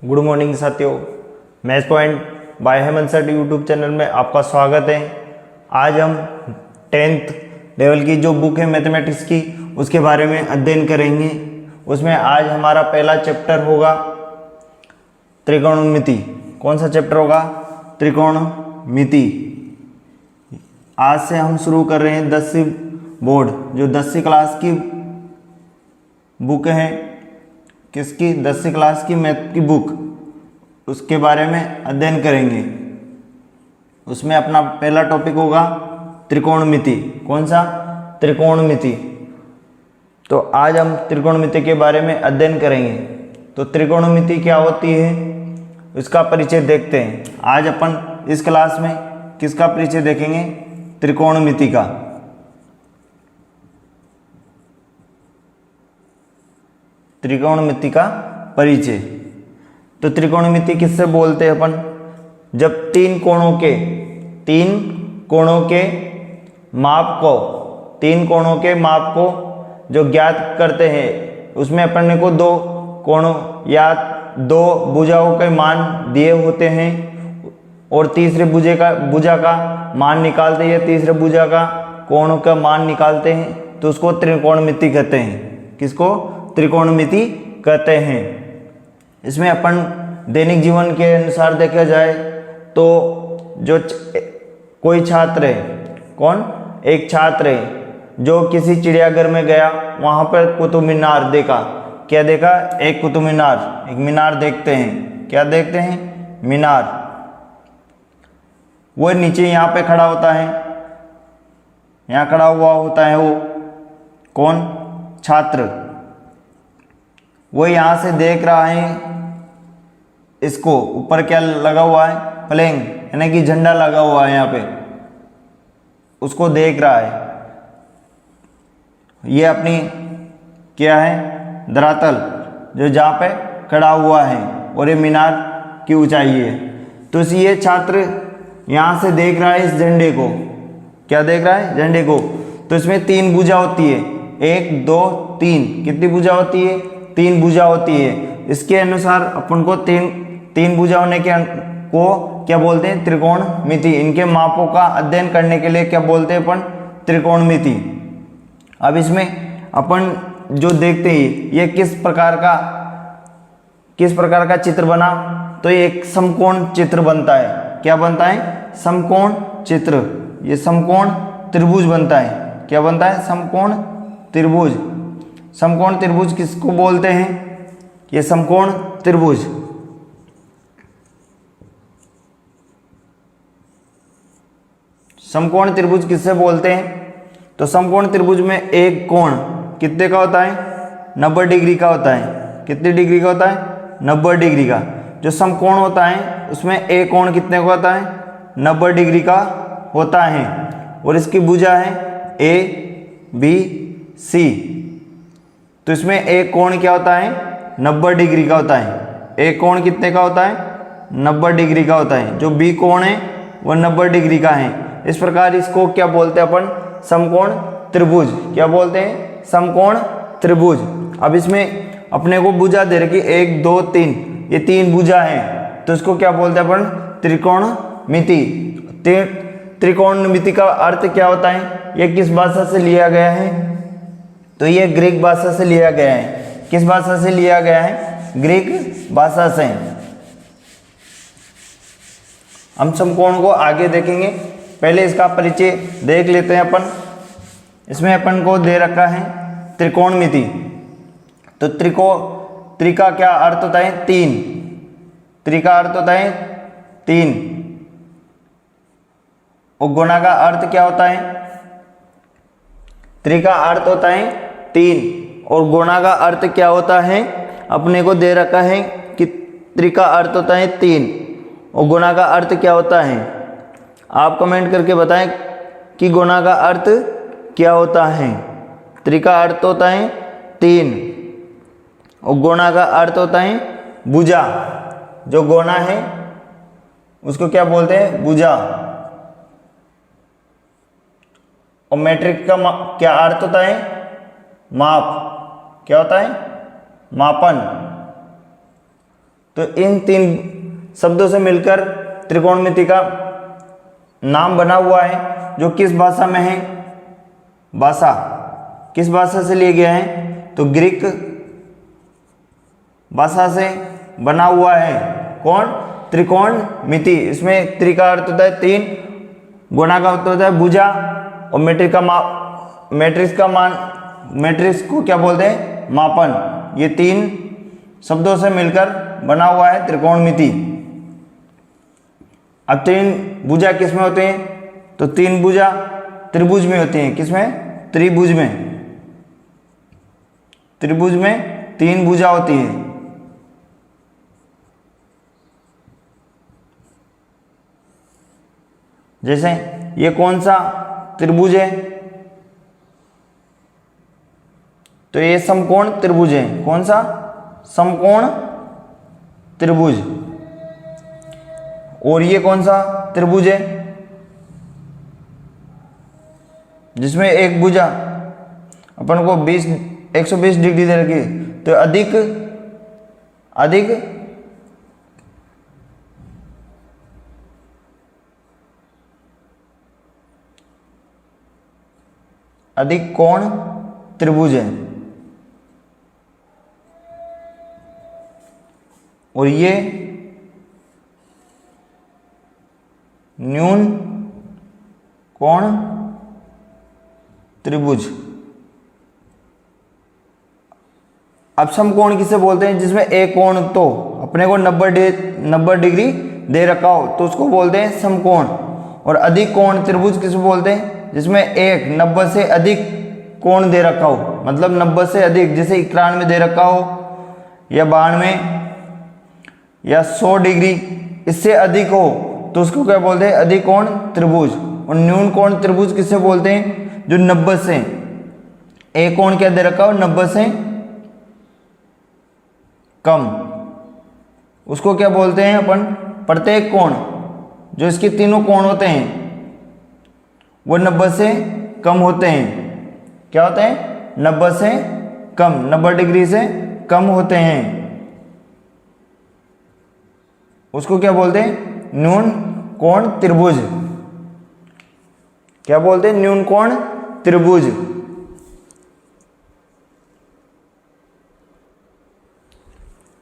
Good morning साथियों, maths point by Hemant sir YouTube channel में आपका स्वागत है। आज हम 10th लेवल की जो बुक है मैथमेटिक्स की उसके बारे में अध्ययन करेंगे। उसमें आज हमारा पहला चैप्टर होगा त्रिकोणमिति। कौन सा चैप्टर होगा? त्रिकोणमिति। आज से हम शुरू कर रहे हैं 10वीं बोर्ड जो 10वीं क्लास की बुक है। किसकी? 10वीं क्लास की मैथ की बुक, उसके बारे में अध्ययन करेंगे। उसमें अपना पहला टॉपिक होगा त्रिकोणमिति। कौन सा? त्रिकोणमिति। तो आज हम त्रिकोणमिति के बारे में अध्ययन करेंगे। तो त्रिकोणमिति क्या होती है इसका परिचय देखते हैं। आज अपन इस क्लास में किसका परिचय देखेंगे? त्रिकोणमिति का। त्रिकोणमिति का परिचय। तो त्रिकोणमिति किससे बोलते हैं अपन? जब तीन कोणों के माप को जो ज्ञात करते हैं, उसमें अपन को दो कोणों या दो भुजाओं के मान दिए होते हैं और तीसरे भुजा का मान निकालते हैं या तीसरे भुजा का कोण का मान निकालते हैं, तो उसको त्रिकोणमिति कहते हैं। किसको? त्रिकोणमिति कहते हैं। इसमें अपन दैनिक जीवन के अनुसार देखा जाए तो जो कोई छात्र है, कौन? एक छात्र है जो किसी चिड़ियाघर में गया, वहाँ पर कुतुब मीनार देखा। क्या देखा? एक कुतुब मीनार, एक मीनार देखते हैं। क्या देखते हैं? मीनार। वो नीचे यहाँ पे खड़ा होता है, यहाँ खड़ा हुआ होता है वो कौन? छात्र। वो यहाँ से देख रहा है इसको। ऊपर क्या लगा हुआ है? फ्लैग, यानी कि झंडा लगा हुआ है यहाँ पे। उसको देख रहा है। ये अपनी क्या है? धरातल, जो जहाँ पे खड़ा हुआ है, और ये मीनार की ऊंचाई है। तो ये छात्र यहाँ से देख रहा है इस झंडे को। क्या देख रहा है? झंडे को। तो इसमें तीन भुजा होती है, 1 2 3। कितनी भुजा होती है? 3 भुजा होती है। इसके अनुसार अपन को तीन भुजा होने के को क्या बोलते हैं? त्रिकोणमिति। इनके मापों का अध्ययन करने के लिए क्या बोलते हैं अपन? त्रिकोणमिति। अब इसमें अपन जो देखते हैं ये किस प्रकार का चित्र बना, तो ये एक समकोण चित्र बनता है। क्या बनता है? समकोण चित्र। ये समकोण त्रिभुज बनता है। क्या बनता है? समकोण त्रिभुज। समकोण त्रिभुज किसको बोलते हैं? ये समकोण त्रिभुज। समकोण त्रिभुज किससे बोलते हैं? तो समकोण त्रिभुज में एक कोण कितने का होता है? 90 डिग्री का होता है। कितने डिग्री का होता है? 90 डिग्री का। जो समकोण होता है उसमें एक कोण कितने का होता है? 90 डिग्री का होता है। और इसकी भुजा है A B C। तो इसमें एक कोण क्या होता है? 90 डिग्री का होता है। एक कोण कितने का होता है? 90 डिग्री का होता है। जो बी कोण है वो 90 डिग्री का है। इस प्रकार इसको क्या बोलते हैं अपन? समकोण त्रिभुज। क्या बोलते हैं? समकोण त्रिभुज। अब इसमें अपने को भुजा दे रखी 1 2 3, ये 3 भुजा है, तो इसको क्या बोलते हैं अपन? त्रिकोणमिति। त्रिकोणमिति का अर्थ क्या होता है? ये किस भाषा से लिया गया है? तो ये ग्रीक भाषा से लिया गया है। किस भाषा से लिया गया है? ग्रीक भाषा से। हम समकोण को आगे देखेंगे, पहले इसका परिचय देख लेते हैं अपन। इसमें अपन को दे रखा है त्रिकोणमिति। तो त्रि का क्या अर्थ होता है? 3। त्रि का अर्थ होता है 3। और गुणा का अर्थ क्या होता है? त्रि का अर्थ होता है 3 और गुणा का अर्थ क्या होता है? अपने को दे रखा है कि त्रि का अर्थ होता है 3 और गुणा का अर्थ क्या होता है? आप कमेंट करके बताएं कि गुणा का अर्थ क्या होता है। त्रि का अर्थ होता है 3 और गुणा का अर्थ होता है भुजा। जो गुणा है उसको क्या बोलते हैं? भुजा। और मैट्रिक का क्या अर्थ होता है? माप। क्या होता है? मापन। तो इन तीन शब्दों से मिलकर त्रिकोणमिति का नाम बना हुआ है, जो किस भाषा में है? भाषा किस भाषा से लिए गया है? तो ग्रीक भाषा से बना हुआ है। कौन? त्रिकोणमिति। इसमें त्रि का अर्थ होता है तीन, गुणा का अर्थ होता है भुजा, और मैट्रिक्स को क्या बोलते हैं? मापन। ये तीन शब्दों से मिलकर बना हुआ है त्रिकोणमिति। अब तीन भुजा किस में होते हैं? तो तीन भुजा त्रिभुज में होते हैं। किसमें? त्रिभुज में। त्रिभुज में तीन भुजा होती है। जैसे ये कौन सा त्रिभुज है? तो ये समकोण त्रिभुज है। कौन सा? समकोण त्रिभुज। और ये कौन सा त्रिभुज है? जिसमें एक भुजा अपन को 120 डिग्री दे रखी, तो अधिक कोण त्रिभुज है। और ये न्यून कोण त्रिभुज। अब समकोण किसे बोलते हैं? जिसमें एक कोण तो अपने को 90 डिग्री दे रखा हो, तो उसको बोलते हैं समकोण। और अधिक कोण त्रिभुज किसे बोलते हैं? जिसमें एक 90 से अधिक कोण दे रखा हो, मतलब 90 से अधिक, जैसे 91 दे रखा हो, या 92, या 100 डिग्री, इससे अधिक हो, तो उसको क्या बोलते हैं? अधिक कोण त्रिभुज। और न्यून कोण त्रिभुज किसे बोलते हैं? जो 90 से, एक कोण क्या दे रखा हो? 90 से कम, उसको क्या बोलते हैं अपन? प्रत्येक कोण। जो इसके तीनों कोण होते हैं वो 90 से कम होते हैं। क्या होते हैं? 90 से कम, 90 डिग्री से कम होते हैं। उसको क्या बोलते हैं? न्यून कोण त्रिभुज। क्या बोलते हैं? न्यून कोण त्रिभुज।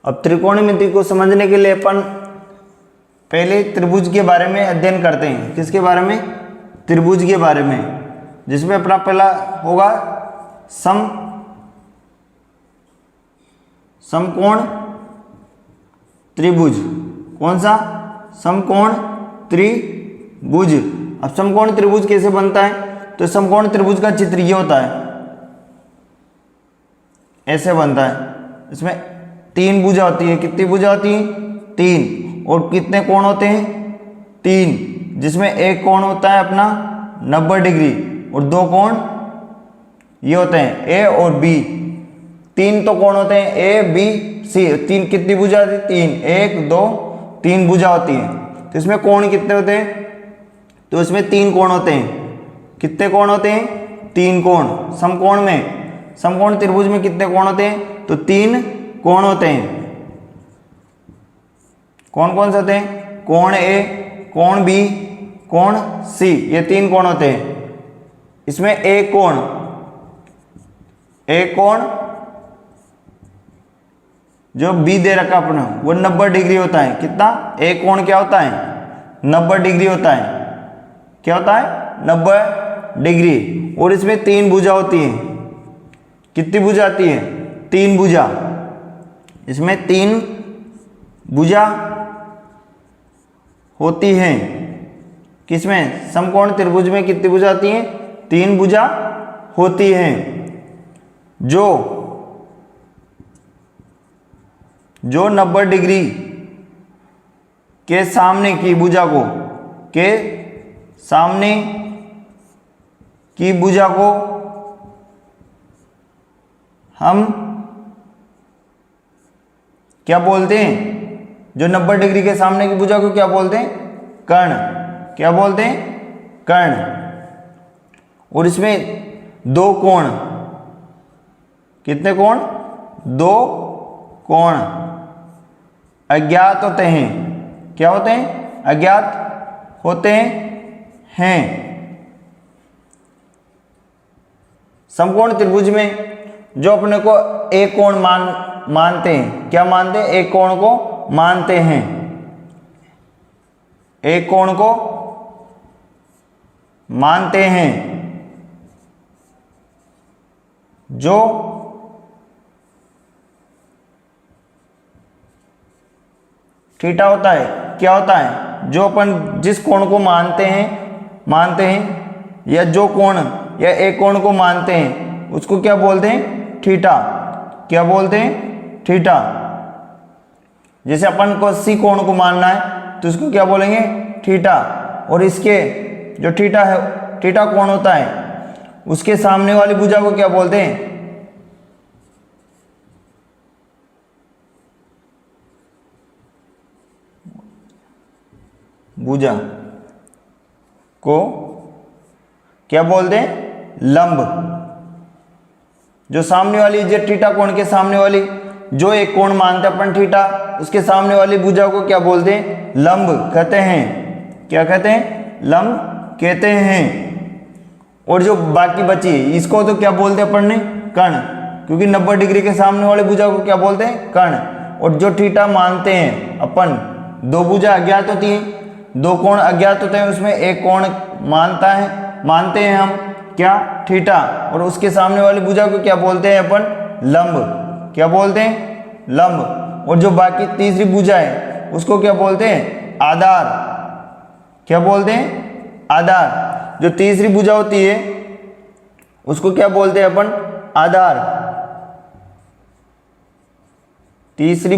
अब त्रिकोणमिति को समझने के लिए अपन पहले त्रिभुज के बारे में अध्ययन करते हैं। किसके बारे में? त्रिभुज के बारे में, जिसमें अपना पहला होगा समकोण त्रिभुज। कौन सा? समकोण त्रिभुज। अब समकोण त्रिभुज कैसे बनता है? तो समकोण त्रिभुज का चित्र ये होता है, ऐसे बनता है। इसमें तीन भुजा होती है। कितनी भुजा होती है? तीन। और कितने कोण होते हैं? तीन। जिसमें एक कोण होता है अपना 90 डिग्री, और दो कोण ये होते हैं ए और बी। तीन तो कोण होते हैं ए बी सी। तीन कितनी भुजा होती है? तीन। एक, दो, तीन भुजा होती है। तो इसमें कोण कितने होते हैं? तो इसमें तीन कोण होते हैं। कितने कोण होते हैं? तीन कोण। समकोण में, समकोण त्रिभुज में कितने कोण होते हैं? तो तीन कोण होते हैं। कौन कौन से होते हैं? कोण ए, कोण बी, कोण सी, ये तीन कोण होते हैं। इसमें एक कोण जो बी दे रखा अपना, वो 90 डिग्री होता है। कितना? एक कोण क्या होता है? 90 डिग्री होता है। क्या होता है? 90 डिग्री। और इसमें तीन भुजा होती है। कितनी भुजा आती है? तीन भुजा। इसमें तीन भुजा होती हैं। किसमें? समकोण त्रिभुज में कितनी भुजा आती हैं? तीन भुजा होती हैं। जो 90 डिग्री के सामने की भुजा को हम क्या बोलते हैं? जो 90 डिग्री के सामने की भुजा को क्या बोलते हैं? कर्ण। क्या बोलते हैं? कर्ण। और इसमें दो कोण। कितने कोण? दो कोण अज्ञात होते हैं। क्या होते हैं? अज्ञात होते हैं। समकोण त्रिभुज में जो अपने को एक कोण मानते हैं, क्या मानते हैं? एक कोण को मानते हैं, एक कोण को मानते हैं जो थीटा होता है। क्या होता है? जो अपन जिस कोण को मानते हैं या जो कोण या एक कोण को मानते हैं उसको क्या बोलते हैं? थीटा। क्या बोलते हैं? थीटा। जैसे अपन को सी कोण को मानना है तो उसको क्या बोलेंगे? थीटा। और इसके जो थीटा है, थीटा कोण होता है, उसके सामने वाली भुजा को क्या बोलते हैं? भुजा को क्या बोलते हैं? लंब। जो सामने वाली जो थीटा कोण के सामने वाली जो एक कोण मानते हैं अपन थीटा, उसके सामने वाली भुजा को क्या बोलते हैं? लंब कहते हैं। क्या कहते हैं? लंब कहते हैं। और जो बाकी बची इसको तो क्या बोलते हैं अपन ने? कर्ण, क्योंकि 90 डिग्री के सामने वाली भुजा को क्या बोलते हैं? कर्ण। और जो थीटा मानते हैं अपन, दो भुजा अज्ञात होती है, दो कोण अज्ञात होते हैं, उसमें एक कोण मानते हैं हम, क्या? थीटा। और उसके सामने वाली भुजा को क्या बोलते हैं अपन? लंब। क्या बोलते हैं? लंब। और जो बाकी तीसरी भुजा है उसको क्या बोलते हैं? आधार। क्या बोलते हैं? आधार। जो तीसरी भुजा होती है उसको क्या बोलते हैं अपन? आधार। तीसरी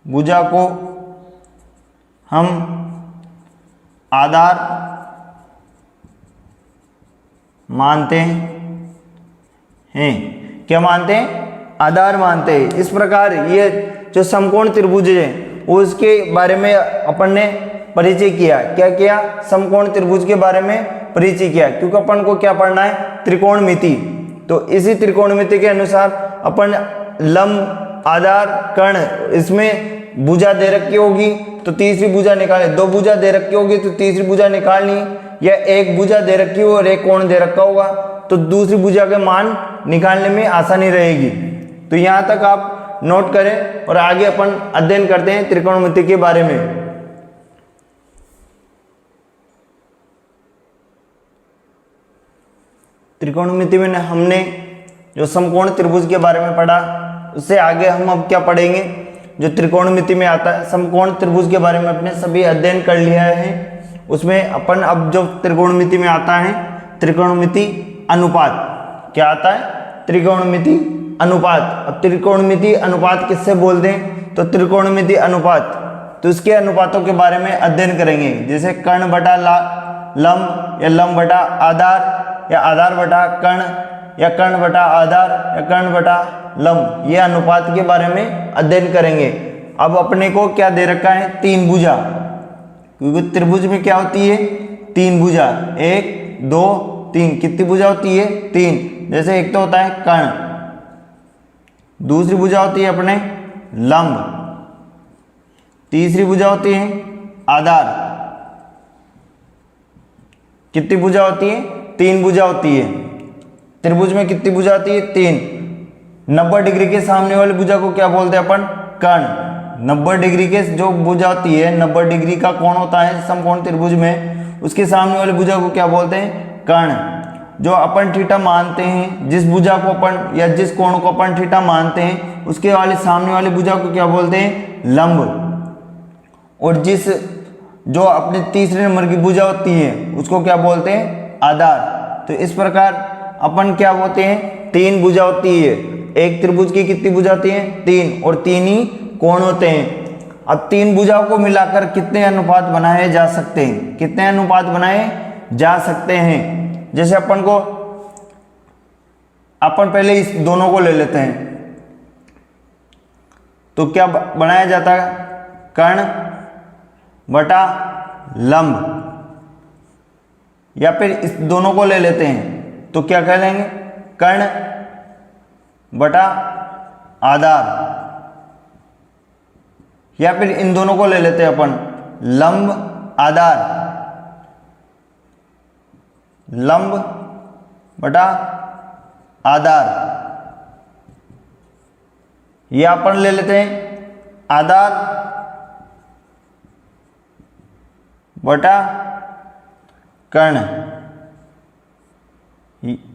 भुजा को हम आधार मानते हैं। क्या मानते हैं? आधार मानते हैं। इस प्रकार ये जो समकोण त्रिभुज है उसके बारे में अपन ने परिचय किया। क्या किया? समकोण त्रिभुज के बारे में परिचय किया, क्योंकि अपन को क्या पढ़ना है? त्रिकोणमिति। तो इसी त्रिकोणमिति के अनुसार अपन लंब, आधार, कर्ण, इसमें भुजा दे रखी होगी तो तीसरी भुजा निकाले, दो भुजा दे रखी होगी तो तीसरी भुजा निकालनी, या एक भुजा दे रखी हो और एक कोण दे रखा होगा तो दूसरी भुजा के मान निकालने में आसानी रहेगी। तो यहां तक आप नोट करें और आगे अपन अध्ययन करते हैं त्रिकोणमिति के बारे में। त्रिकोणमिति में हमने जो समकोण त्रिभुज के बारे में पढ़ा, उससे आगे हम अब क्या पढ़ेंगे? जो त्रिकोणमिति में आता है, समकोण त्रिभुज के बारे में अपने सभी अध्ययन कर लिया है। उसमें अपन अब जो त्रिकोणमिति में आता है, त्रिकोणमिति अनुपात। क्या आता है? त्रिकोणमिति अनुपात। अब त्रिकोणमिति अनुपात किससे बोलते हैं? तो त्रिकोणमिति अनुपात, तो इसके अनुपातों के बारे में अध्ययन करेंगे। जैसे कर्ण बटा लंब, या लंब बटा आधार, या आधार बटा कर्ण, या कर्ण बटा आधार, या कर्ण बटा लंब, ये अनुपात के बारे में अध्ययन करेंगे। अब अपने को क्या दे रखा है? तीन भुजा, क्योंकि त्रिभुज में क्या होती है? तीन भुजा, 1 2 3। कितनी भुजा होती है? 3। जैसे एक तो होता है कर्ण, दूसरी भुजा होती है अपने लंब, तीसरी भुजा होती है आधार। कितनी भुजा होती है? 3 भुजा होती है। त्रिभुज में कितनी भुजा होती है? 3। 90 डिग्री के सामने वाली भुजा को क्या बोलते हैं अपन? कर्ण। 90 डिग्री के जो भुजा होती है, 90 डिग्री का कोण होता है समकोण त्रिभुज में, उसके सामने वाली भुजा को क्या बोलते हैं? कर्ण। जो अपन थीटा मानते हैं, जिस भुजा को अपन या जिस कोण को अपन थीटा मानते हैं, उसके वाले सामने वाली भुजा को क्या बोलते हैं? लंब। और जिस जो अपने तीसरे नंबर की भुजा होती है उसको क्या बोलते हैं? आधार। तो इस प्रकार अपन क्या होते हैं? 3 भुजा होती है। एक त्रिभुज की कितनी भुजा होती है? 3, और 3 ही कोण होते हैं। अब 3 भुजाओं को मिलाकर कितने अनुपात बनाए जा सकते हैं? कितने अनुपात बनाए जा सकते हैं? जैसे अपन पहले इस दोनों को ले लेते हैं, तो क्या बनाया जाता है? कर्ण बटा लंब। या फिर इस दोनों को ले लेते हैं तो क्या कह लेंगे? कर्ण बटा आधार, या फिर इन दोनों को ले लेते हैं अपन, लंब आधार, लंब बटा आधार, ये अपन ले लेते हैं आधार बटा कर्ण,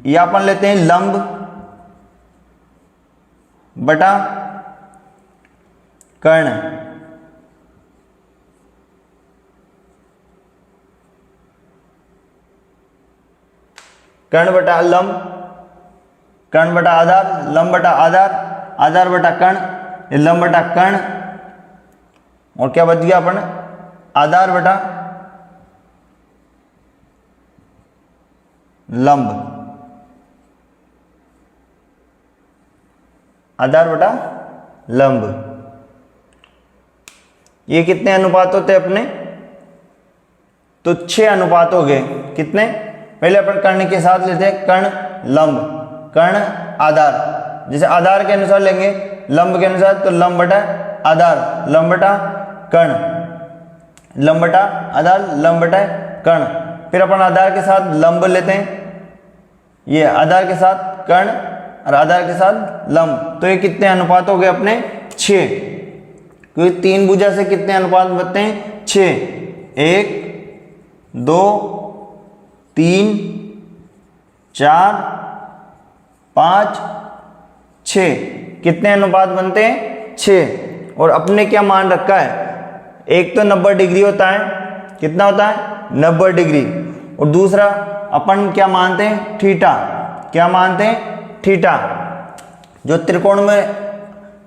ये अपन लेते हैं लंब बटा कर्ण, कर्ण बटा लंब, कर्ण बटा आधार, लंब बटा आधार, आधार बटा कर्ण, ये लंब बटा कर्ण, और क्या बच गया अपन, आधार बटा लंब, आधार बटा लंब। ये कितने अनुपात होते हैं अपने, तो 6 अनुपात हो गए। कितने, पहले अपन कर्ण के साथ लेते हैं, कर्ण लंब, कर्ण आधार, जैसे आधार के अनुसार लेंगे लंब के अनुसार, तो लंब बटा आधार, लंब बटा कर्ण, लंब बटा आधार, लंब बटा कर्ण। फिर अपन आधार के साथ लंब लेते हैं, ये आधार के साथ कर्ण और आधार के साथ लंब, तो ये कितने अनुपात हो गए अपने, 6, क्योंकि 3 भुजा से कितने अनुपात बनते हैं, 6, 1 2 3 4 5 6, कितने अनुपात बनते हैं, 6। और अपने क्या मान रखा है, एक तो 90 डिग्री होता है, कितना होता है 90 डिग्री, और दूसरा अपन क्या मानते हैं, थीटा, क्या मानते हैं, थीटा। जो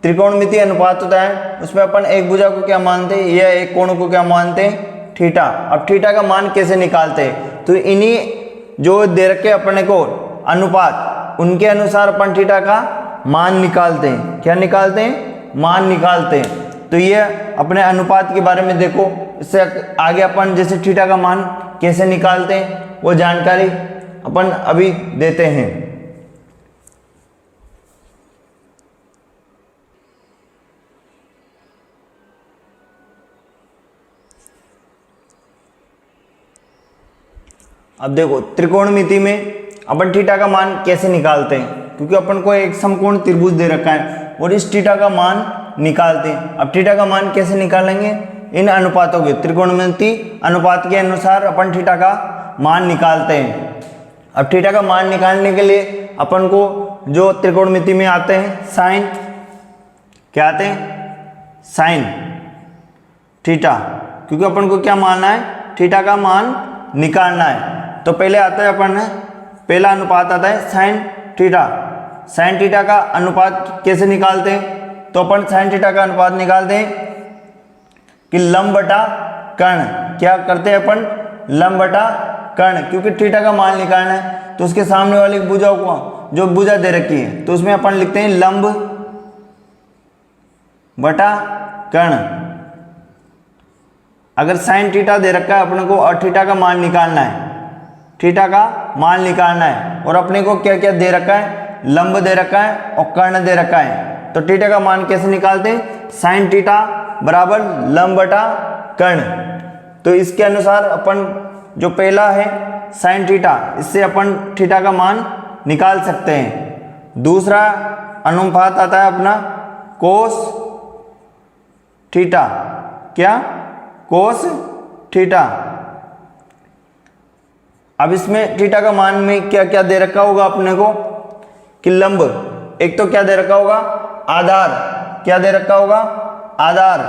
त्रिकोणमितीय अनुपात होता है उसमें अपन एक भुजा को क्या मानते हैं, या एक कोण को क्या मानते हैं, थीटा। अब थीटा का मान कैसे निकालते हैं, तो इन्हीं जो दे रखे अपने को अनुपात, उनके अनुसार अपन थीटा का मान निकालते हैं। क्या निकालते हैं, मान निकालते हैं। तो ये अपने अनुपात के बारे में देखो, इससे आगे अपन जैसे थीटा का मान कैसे निकालते हैं वो जानकारी अपन अभी देते हैं। अब देखो त्रिकोणमिति में अपन थीटा का मान कैसे निकालते हैं, क्योंकि अपन को एक समकोण त्रिभुज दे रखा है और इस थीटा का मान निकालते हैं। अब थीटा का मान कैसे निकालेंगे, इन अनुपातों के, त्रिकोणमिति अनुपात के अनुसार अपन थीटा का मान निकालते हैं। अब थीटा का मान निकालने के लिए अपन को जो त्रिकोणमिति में आते हैं साइन, क्या आते हैं, साइन थीटा, क्योंकि अपन को क्या मानना है, थीटा का मान निकालना है। तो पहले आता है अपन, पहला अनुपात आता है साइन थीटा। साइन थीटा का अनुपात कैसे निकालते हैं, तो अपन साइन थीटा का अनुपात निकालते हैं कि लंब बटा कर्ण, क्या करते हैं अपन, लंब बटा कर्ण, क्योंकि थीटा का मान निकालना है। तो उसके सामने वाली भुजा को, जो भुजा दे रखी है, तो उसमें अपन लिखते हैं लंब बटा कर्ण। अगर साइन थीटा दे रखा है अपने को और थीटा का मान निकालना है, थीटा का मान निकालना है, और अपने को क्या क्या दे रखा है, लंब दे रखा है और कर्ण दे रखा है, तो थीटा का मान कैसे निकालते हैं, साइन थीटा बराबर लंब बटा कर्ण। तो इसके अनुसार अपन जो पहला है साइन थीटा, इससे अपन थीटा का मान निकाल सकते हैं। दूसरा अनुपात आता है अपना कोस थीटा, क्या, कोस थीटा। अब इसमें थीटा का मान में क्या क्या दे रखा होगा अपने को, कि लंब, एक तो क्या दे रखा होगा, आधार, क्या दे रखा होगा, आधार,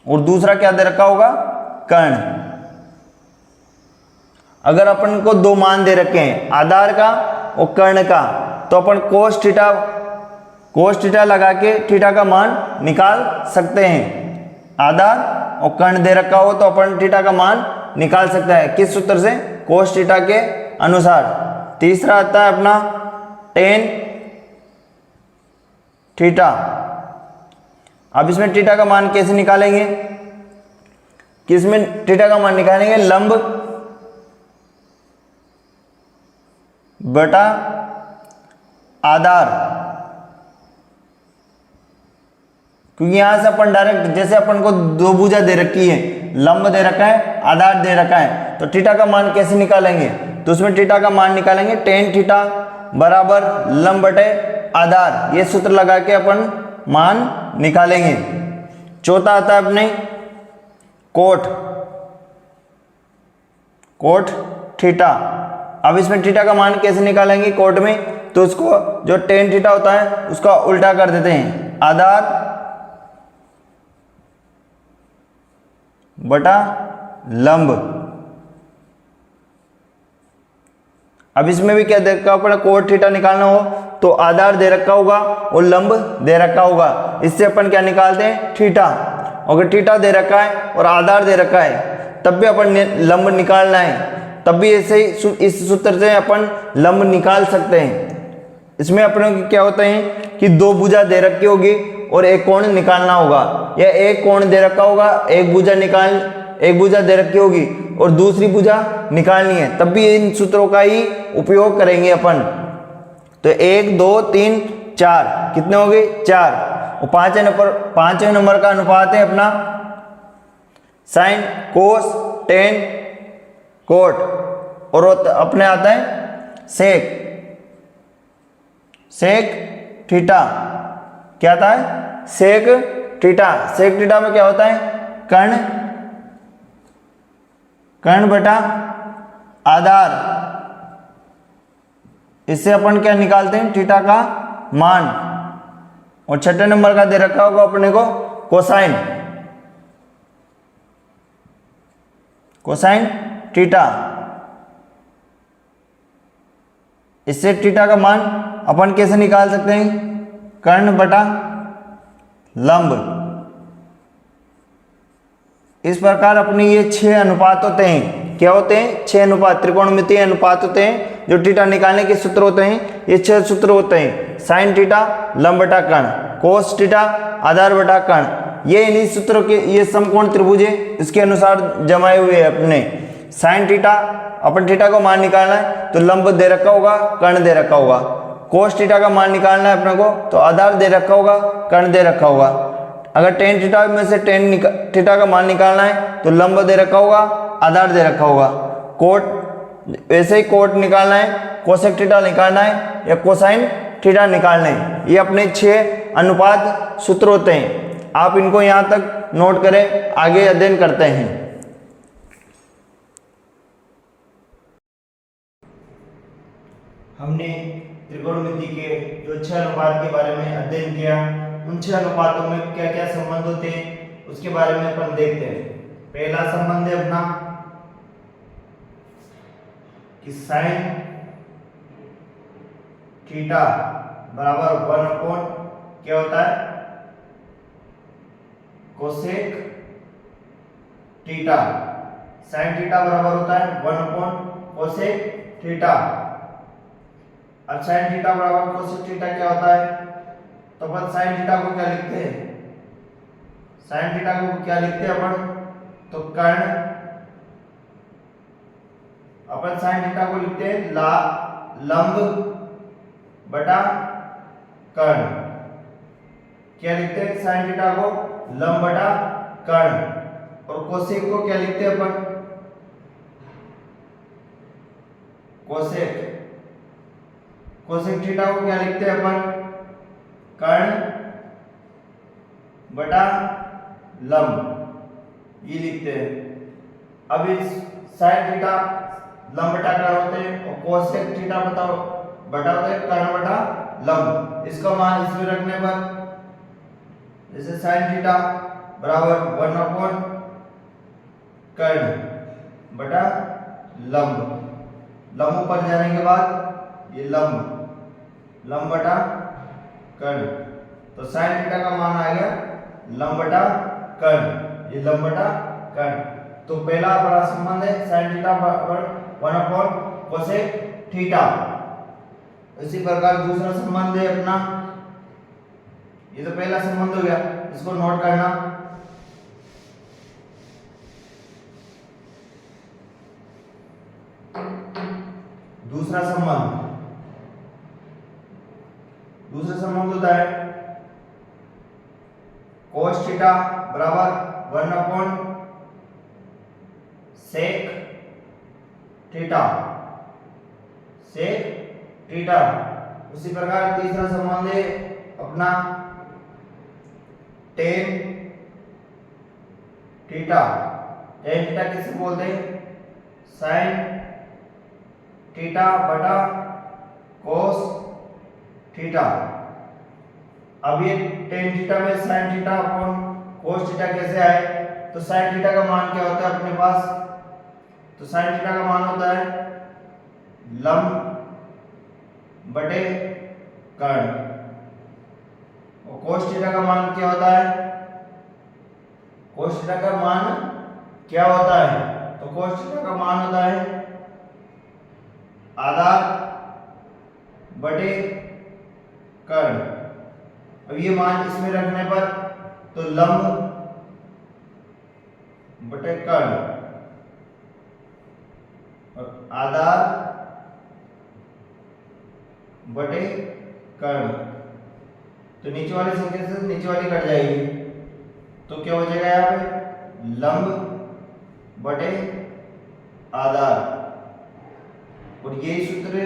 और दूसरा क्या दे रखा होगा, कर्ण। अगर अपन को दो मान दे रखे हैं, आधार का और कर्ण का, तो अपन कोस थीटा लगा के थीटा का मान निकाल सकते हैं। आधार और कर्ण दे रखा हो तो अपन थीटा का मान निकाल सकता है, किस सूत्र से, कोस थीटा के अनुसार। तीसरा आता है अपना टेन थीटा। अब इसमें थीटा का मान कैसे निकालेंगे, किसमें थीटा का मान निकालेंगे, लंब बटा आधार, क्योंकि यहां से अपन डायरेक्ट, जैसे अपन को दो भुजा दे रखी है, लंब दे रखा है, आधार दे रखा है, तो थीटा का मान कैसे निकालेंगे? तो उसमें थीटा का मान निकालेंगे tan थीटा बराबर लंब बटे आधार, ये सूत्र लगा के अपन मान निकालेंगे। चौथा आता है अपने कोट थीटा। अब इसमें थीटा का मान कैसे निकालेंगे कोट में? तो उसको जो tan थीटा होता है उसका उल्टा कर देते हैं, आधार बटा लंब। अब इसमें भी क्या दे रखा होगा, कोट थीटा निकालना हो तो आधार दे रखा होगा और लंब दे रखा होगा, इससे अपन क्या निकालते हैं? थीटा। अगर थीटा दे रखा है और आधार दे रखा है तब भी अपन लंब निकालना है, तब भी ऐसे ही इस सूत्र से अपन लंब निकाल सकते हैं। इसमें अपने क्या होता है कि दो भुजा दे रखी होगी और एक कोण निकालना होगा, या एक कोण दे रखा होगा, एक भुजा दे रखी होगी और दूसरी भुजा निकालनी है, तब भी इन सूत्रों का ही उपयोग करेंगे अपन। तो 1 2 3 4 कितने हो गए? 4। और पांचवें नंबर का अनुपात है अपना साइन कोस टेन कोट, और अपने आता है सेक थीटा। क्या आता है? सेक थीटा में क्या होता है? कर्ण बटा आधार। इससे अपन क्या निकालते हैं? थीटा का मान। और छठे नंबर का दे रखा होगा अपने को कोसाइन थीटा। इससे थीटा का मान अपन कैसे निकाल सकते हैं? कर्ण बटा लंब। इस प्रकार अपने ये 6 अनुपात होते हैं। क्या होते हैं? 6 अनुपात, त्रिकोणमितीय अनुपात होते हैं जो थीटा निकालने के सूत्र होते हैं। ये 6 सूत्र होते हैं, साइन थीटा लंब बटा कर्ण, कोस थीटा आधार बटा कर्ण। ये इन्हीं सूत्रों के, ये समकोण त्रिभुज है, इसके अनुसार जमाए हुए हैं अपने। साइन थीटा, अपन थीटा को मान निकालना है तो लंब दे रखा होगा, कर्ण दे रखा होगा। कोस थीटा का मान निकालना है अपने को तो आधार दे रखा होगा, कर्ण दे रखा होगा। अगर टेन थीटा में से टेन थीटा का मान निकालना है तो लंब दे रखा होगा, आधार दे रखा होगा। कोट, वैसे ही कोट निकालना है, कोसेक थीटा निकालना है या कोसाइन थीटा निकालना है। ये अपने 6 अनुपात सूत्र होते हैं। आप इनको यहाँ तक नोट करें, आगे अध्ययन करते हैं। हमने त्रिकोणमिति के जो 6 अनुपात के बारे में अध्ययन किया, उन 6 अनुपातों में क्या क्या संबंध होते हैं उसके बारे में अपन देखते हैं। पहला संबंध है अपना कि साइन थीटा बराबर 1 क्या होता है? Cosec theta. साइन थीटा बराबर होता है 1 कोसेक थीटा। अब साइन थीटा बराबर कोसेक थीटा क्या होता है? तो अपन साइन थीटा को क्या लिखते हैं? साइन थीटा को क्या लिखते हैं अपन? तो कर्ण, अपन साइन थीटा को लिखते हैं लंब बटा कर्ण। क्या लिखते हैं साइन थीटा को? लंब बटा कर्ण। और कोसेक को क्या लिखते हैं अपन? कोसेक थीटा को क्या लिखते हैं अपन? कर्ण बटा लंब, ये लिखते हैं। अब इस साइन थीटा लंब बटा कर्ण होते हैं और कोसेक थीटा बताओ बटा होते हैं कर्ण बटा लंब। इसका मान इसमें रखने पर जैसे साइन थीटा बराबर 1 कर्ण बटा लंब, लंब ऊपर जाने के बाद ये लंब बटा कर्ण, तो साइन थीटा का मान आ गया लंब बटा कर्ण, ये लंब बटा कर्ण। तो पहला बड़ा संबंध है साइन थीटा बराबर 1 कोसेक थीटा। इसी प्रकार दूसरा संबंध है अपना, ये तो पहला संबंध हो गया, इसको नोट करना। दूसरा संबंध दूसरा संबंध होता है cos थीटा बराबर 1 upon sec theta, sec theta. उसी प्रकार तीसरा संबंध है अपना tan थीटा। tan थीटा किसे बोलते हैं? sin थीटा बटा cos थीटा। अब ये tan थीटा में sin theta upon cos theta कैसे आए? तो sin थीटा का मान क्या होता है अपने पास? तो sin थीटा का मान होता है लंब बटे कर्ण, और cos थीटा का मान क्या होता है? cos थीटा का मान क्या होता है? तो cos थीटा का मान होता है आधार बटे कर्ण। अब ये मान इसमें रखने पर तो लंब बटे कर्ण और आधार बटे कर्ण, तो नीचे वाली संख्या से नीचे वाली कट जाएगी, तो क्या हो जाएगा यहाँ पे? लंब बटे आधार। और यही सूत्र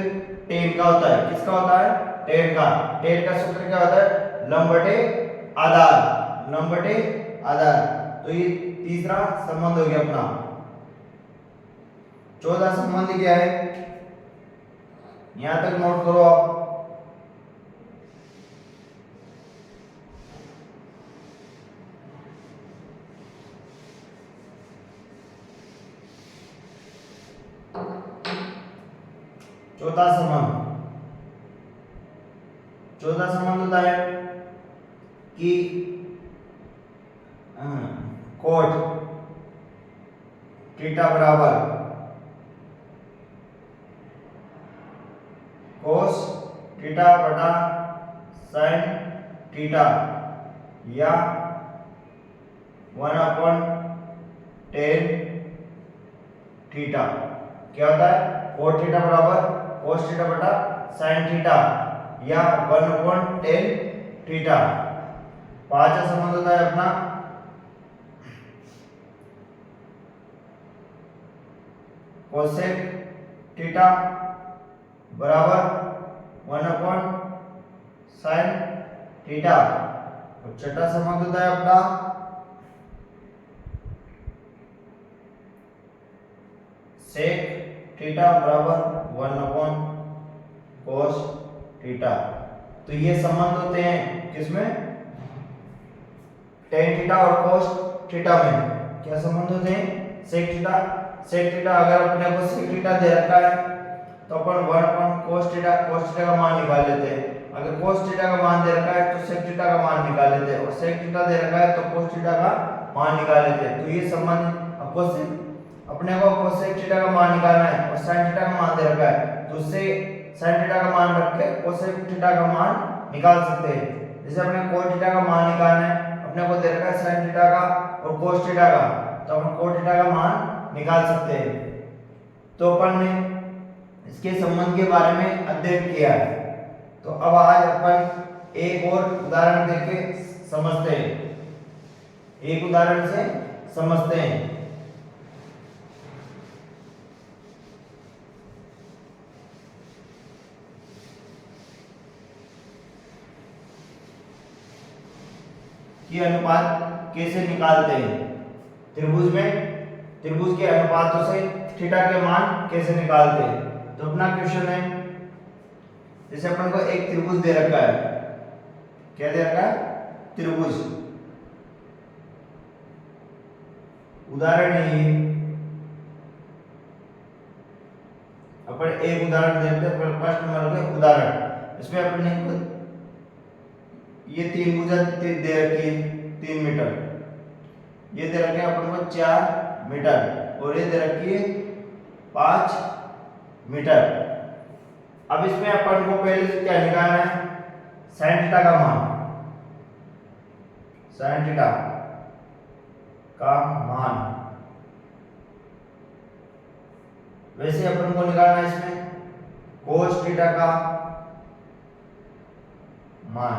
tan का होता है। किसका होता है? tan का। tan का सूत्र क्या होता है? लंब बटे आधार, लंब बटे आधार। तो ये तीसरा संबंध हो गया अपना। चौथा संबंध क्या है? यहां तक नोट करो आप। चौथा संबंध होता है कि cot थीटा बराबर cos थीटा बटा sin थीटा या 1 अपॉन tan थीटा। क्या होता है? cot थीटा बराबर cos थीटा बटा sin थीटा या 1 अपॉन tan थीटा। पांचवा संबंध होता है अपना cosec थीटा बराबर 1 अपॉन sin थीटा। और छठा संबंध होता है अपना sec थीटा बराबर 1 अपॉन cos थीटा। तो ये संबंध होते हैं किसमें? tan थीटा और cos थीटा में। क्या संबंध होते हैं? sec theta. sec थीटा अगर अपने को sec थीटा दे रखा है तो अपन 1 अपॉन cos थीटा का मान निकाल लेते हैं। अगर cos थीटा का मान दे रखा है तो sec थीटा का मान निकाल लेते हैं, और sec थीटा दे रखा है तो cos थीटा का मान निकाल लेते हैं। तो ये संबंध आपको अपने को cosec थीटा का मान निकालना है और sin थीटा का मान दे रखा है, तो उससे sin थीटा का मान रख के cosec थीटा का मान निकाल सकते हैं। जैसे अपने cos थीटा का मान निकालना है, अपने को दे रखा है sin थीटा का और cos थीटा का, तो अपन cos थीटा का मान निकाल सकते हैं। तो अपन ने इसके संबंध के बारे में अध्ययन किया है। तो अब आज अपन एक और उदाहरण देके समझते हैं, एक उदाहरण से समझते हैं। कि अनुपात कैसे निकालते हैं। त्रिभुज में त्रिभुज के अनुपातों से थीटा के मान कैसे निकालते हैं। तो अपना क्वेश्चन है, जैसे अपन को एक त्रिभुज दे रखा है। क्या दे रखा है? त्रिभुज। उदाहरण है ये, अपन एक उदाहरण देखते हैं। फर्स्ट नंबर का उदाहरण, इसमें अपन ने ये तीन भुजा दे रखी है 3 मीटर, ये दे रखे अपन को 4 मीटर, और ये दे रखी है 5 मीटर। अब इसमें अपन को पहले से क्या निकालना है? sin थीटा का मान, sin थीटा का मान। वैसे अपन को निकालना है इसमें cos थीटा का मान।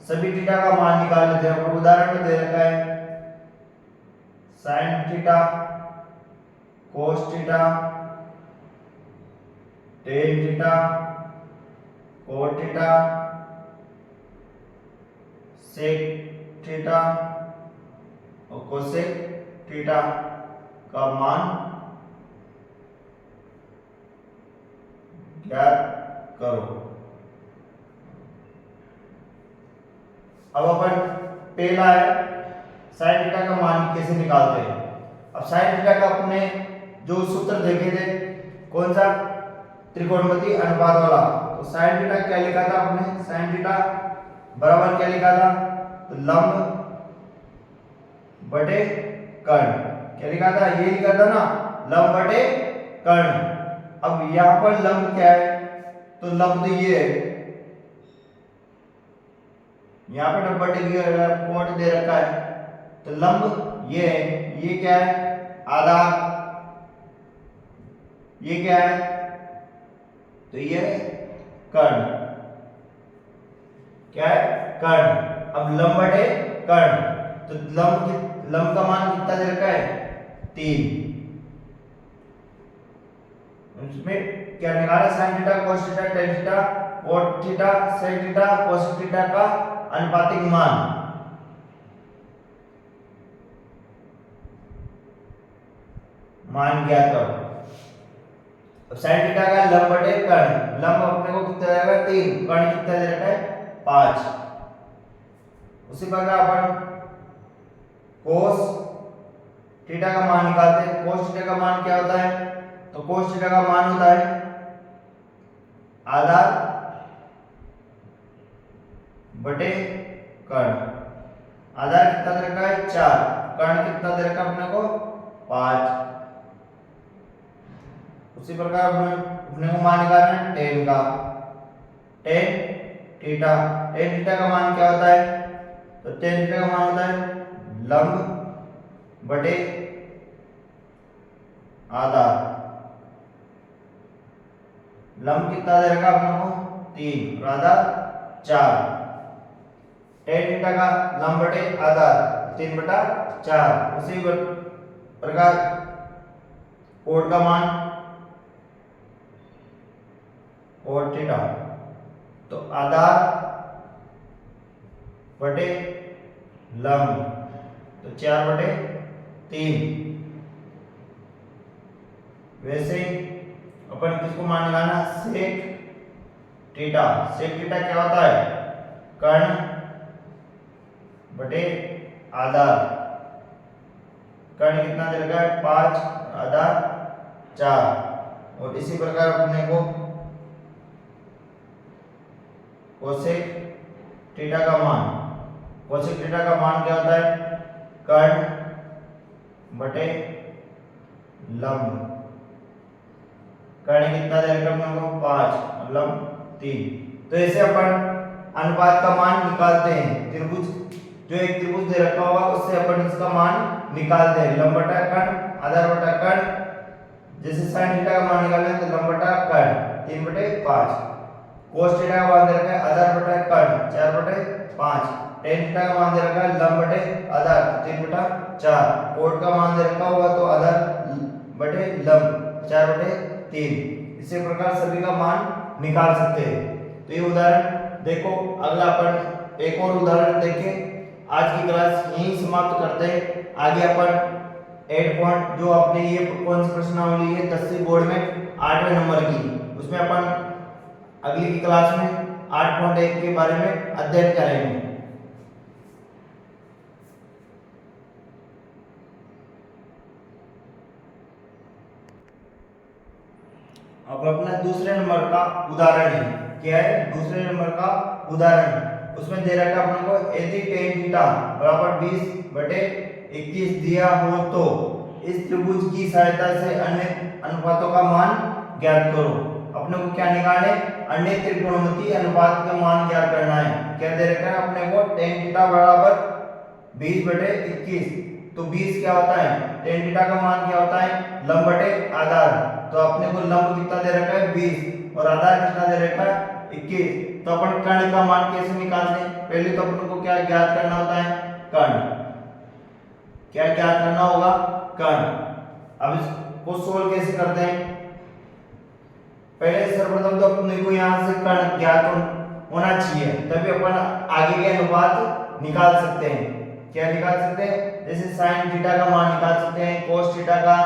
सभी थीटा का मान निकालने थे। आपको उदाहरण में दे रखा है sin theta, cos theta, tan theta, cot theta, sec theta और cosec थीटा का मान ज्ञात करो। अब अपन पहला है sin थीटा का मान कैसे निकालते हैं। अब sin थीटा का अपने जो सूत्र देखे थे कौन सा, त्रिकोणमितीय अनुपात वाला। तो sin थीटा क्या लिखा था आपने, sin थीटा बराबर क्या लिखा था, तो लंब बटे कर्ण। क्या लिखा था, ये लिखा था ना, लंब बटे कर्ण। अब यहां पर लंब क्या है, तो लंब तो ये है, यहाँ पे नंबर कोट दे रखा है, तो लंब ये है, ये क्या है, आधार, ये क्या है, तो ये कर्ण, क्या है, कर्ण। अब लंब बटे कर्ण, तो लंब का मान कितना दे रखा है, 3। उसमें क्या निकाला, sin theta, cos theta, tan theta, cot theta, sec theta, cosec theta का अनुपातिक मान ज्ञात करो। अब sin थीटा का लंब बटे कर्ण, लंब अपने को कितना जाएगा, 3, कर्ण कितना दे रखा है, 5। उसी प्रकार अपन cos थीटा का मान निकालते हैं। cos थीटा का मान क्या होता है, तो cos थीटा का मान होता है आधार बटे कर्ण। आधार कितना दे रखा है, 4, कर्ण कितना दे रखा है अपने को, 5। उसी प्रकार अपने को मान निकालना है tan का, tan थीटा, tan थीटा का मान क्या होता है, तो tan थीटा का मान होता है लंब बटे आधार। लंब कितना दे रखा अपने को, 3 और आधार 4। tan थीटा का लंब बटे आधार 3/4। उसी प्रकार कोट का मान कोट थीटा, तो आधार बटे लंब, तो 4/3। वैसे अपन किसको मान निकालना, सेक थीटा। सेक थीटा क्या होता है, कर्ण बटे आधार। कर्ण कितना दे रखा है, 5, आधार 4। और इसी प्रकार अपने को कोसेक थीटा का मान, कोसेक थीटा का मान क्या होता है, कर्ण बटे लंब। कर्ण कितना दे रखा है अपने को, 5 और लंब 3। तो ऐसे अपन अनुपात का मान निकालते हैं। त्रिभुज, जो एक त्रिभुज दे रखा होगा उससे अपन इसका मान निकालते हैं, लंब बटा कर्ण, आधार बटा कर्ण। जैसे sin थीटा का मान निकालना है तो लंब बटा कर्ण 3/5, cos थीटा का मान दे रखा है आधार बटा कर्ण 4/5, tan थीटा का मान दे रखा है लंब बटे आधार 3/4, cot का मान दे रखा होगा तो आधार बटे लंब 4/3। इसी प्रकार सभी का मान निकाल सकते हैं। तो ये उदाहरण देखो। अगला अपन एक और उदाहरण देखें। आज की क्लास यहीं समाप्त करते हैं। आगे अपन 8 पॉइंट जो अपने ये कौन सी प्रश्नावली है 10वीं बोर्ड में 8वें नंबर की, उसमें अपन अगली की क्लास में 8.1 के बारे में अध्ययन करेंगे। अब अपना दूसरे नंबर का उदाहरण है, क्या है, दूसरे नंबर का उदाहरण। उसमें दे रखा अपने को यदि tan थीटा बराबर 20/21 दिया हो तो इस त्रिभुज की सहायता से अन्य अनुपातों का मान ज्ञात करो। अपने को क्या निकालना है, अन्य त्रिकोणमितीय अनुपात का मान ज्ञात करना है। क्या दे रखा है अपने को, tan थीटा बराबर 20/21। तो 20 क्या होता है, tan थीटा का मान क्या होता है, लंब बटे आधार। तो अपने को लंब कितना दे रखा है 20 और आधार कितना दे रखा है 21। तो अपन कर्ण का मान कैसे निकालते हैं? पहले तो अपन को क्या ज्ञात करना होता है? कर्ण। क्या ज्ञात करना होगा? कर्ण। अब इसको सोल्व कैसे करते हैं? पहले सर्वप्रथम तो अपने को यहाँ से कर्ण ज्ञात होना चाहिए, तभी अपन आगे के अनुपात निकाल सकते हैं। क्या निकाल सकते हैं? जैसे sin थीटा का मान निकाल सकते हैं, cos थीटा का,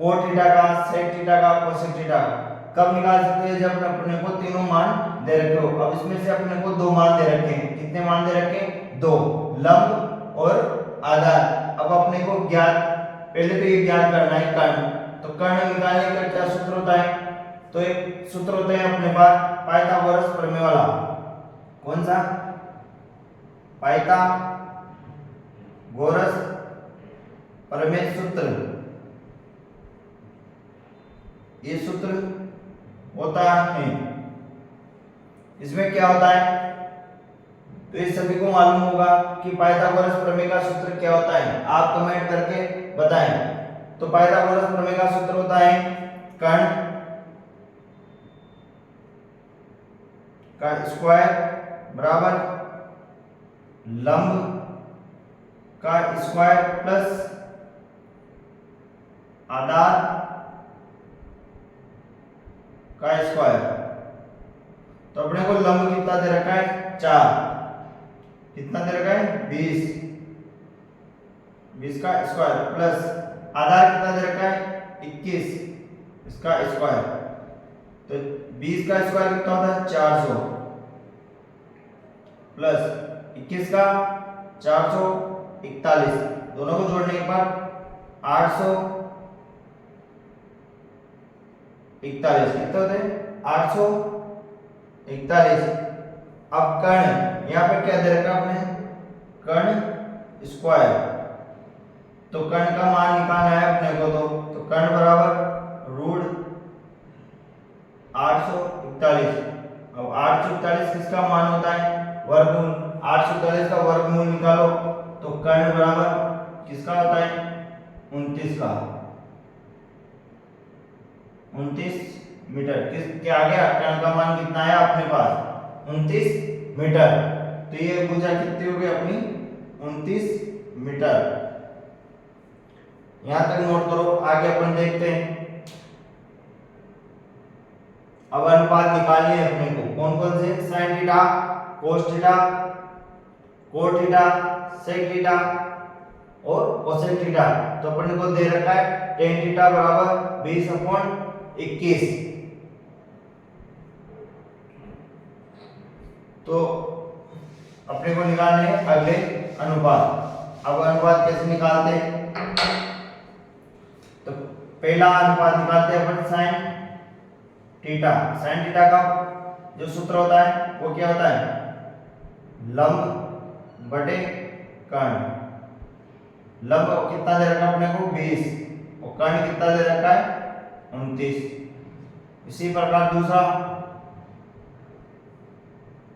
cot थीटा का, sec थीटा का, cosec थीटा का। कब निकाल सकते हैं? जब अपने को तीनों मान दे रखे हो। अब इसमें से अपने को दो मान दे रखे हैं। कितने मान दे रखे हैं? दो, लंब और आधार। अब अपने को ज्ञात, पहले तो ये ज्ञात करना है कर्ण। तो कर्ण निकालने का क्या सूत्र होता है? तो एक सूत्र होता है अपने पास पाइथागोरस प्रमेय वाला। कौन सा? पाइथागोरस प्रमेय सूत्र। ये सूत्र होता है, इसमें क्या होता है? तो इस सभी को मालूम होगा कि पाइथागोरस प्रमेय का सूत्र क्या होता है। आप कमेंट करके बताएं। तो पाइथागोरस प्रमेय का सूत्र होता है कर्ण का स्क्वायर बराबर लंब का स्क्वायर प्लस आधार का स्क्वायर। तो अपने को लंब कितना दे रखा है? 4। कितना दे रखा है? 20। 20 का स्क्वायर प्लस आधार कितना दे रखा है? 21, इसका स्क्वायर। तो 20 का स्क्वायर कितना होता है? 400 प्लस 21 का 441, दोनों को जोड़ने के बाद 841 कितना होते हैं? 841। अब कर्ण यहाँ पे क्या दे रखा आपने? कर्ण स्क्वायर। तो कर्ण का मान निकालना है अपने को। तो कर्ण बराबर √841। अब 841 किसका मान होता है? वर्गमूल। 841 का वर्गमूल निकालो तो कर्ण बराबर किसका होता है? 29 का। 29 मीटर। किस क्या आ गया? कर्ण का मान कितना है अपने पास? 29 मीटर। तो ये भुजा कितनी हो गई अपनी? 29 मीटर। यहां तक नोट करो। आगे अपन देखते हैं। अब अनुपात निकालने हैं अपने को। कौन कौन से? sin theta, cos theta, cot theta, sec theta और cosec थीटा। तो अपन को दे रखा है tan थीटा बराबर 20/21। तो अपने को निकालने हैं अगले अनुपात। अब अनुपात कैसे निकालते हैं? तो पहला अनुपात निकालते हैं अपन sin थीटा। sin थीटा का जो सूत्र होता है वो क्या होता है? लंब बटे कर्ण। लंब कितना दे रखा अपने को? 20 और कर्ण कितना दे रखा है? 29। इसी प्रकार दूसरा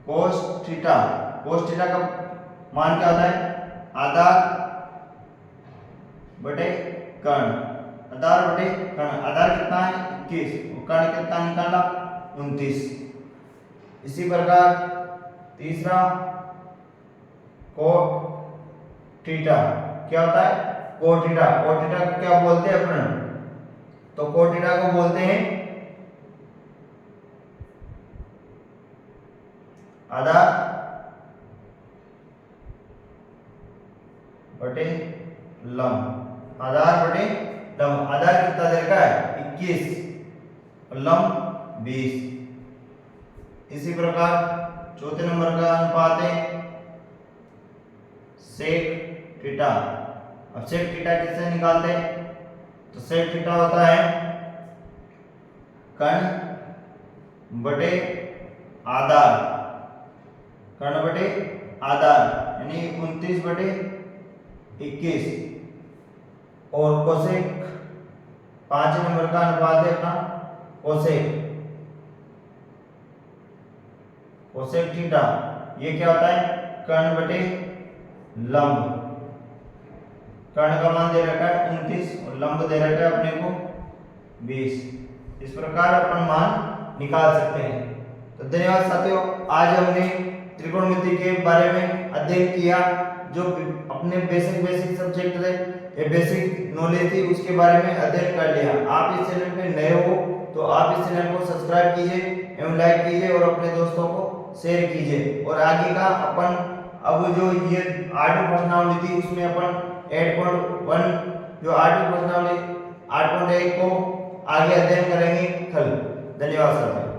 cos थीटा। cos थीटा का मान क्या होता है? आधार बटे कर्ण। आधार बटे कर्ण। आधार कितना है? 21 और कर्ण कितना निकाला? 29। इसी प्रकार तीसरा cot थीटा। क्या होता है? cot theta. cot थीटा को क्या बोलते हैं अपन? तो cot थीटा को बोलते हैं आधार बटे लंब। आधार बटे लंब। आधार कितना दे रखा है? 21 और लंब 20। इसी प्रकार चौथे नंबर का अनुपात है sec थीटा। अब sec थीटा किससे निकालते हैं? तो sec थीटा होता है कर्ण बटे आधार। कर्ण बटे आधार यानी 29/21। और कोसेक 5 नंबर का अनुपात है अपना कोसेक। कोसेक थीटा ये क्या होता है? कर्ण बटे लंब। कर्ण का मान दे रखा है 29 और लंब दे रखा है अपने को 20। इस प्रकार अपन मान निकाल सकते हैं। तो धन्यवाद साथियों, आज हमने त्रिकोणमिति के बारे में अध्ययन किया। जो अपने बेसिक सब्जेक्ट थे, ये बेसिक नॉलेज थी, उसके बारे में अध्ययन कर लिया। आप इस चैनल पे नए हो तो आप इस चैनल को सब्सक्राइब कीजिए एवं लाइक कीजिए और अपने दोस्तों को शेयर कीजिए। और आगे का अपन अब जो ये 8वीं प्रश्नावली थी उसमें अपन 8.1 जो 8वीं प्रश्नावली 8.1 को आगे अध्ययन करेंगे कल। धन्यवाद साथियों।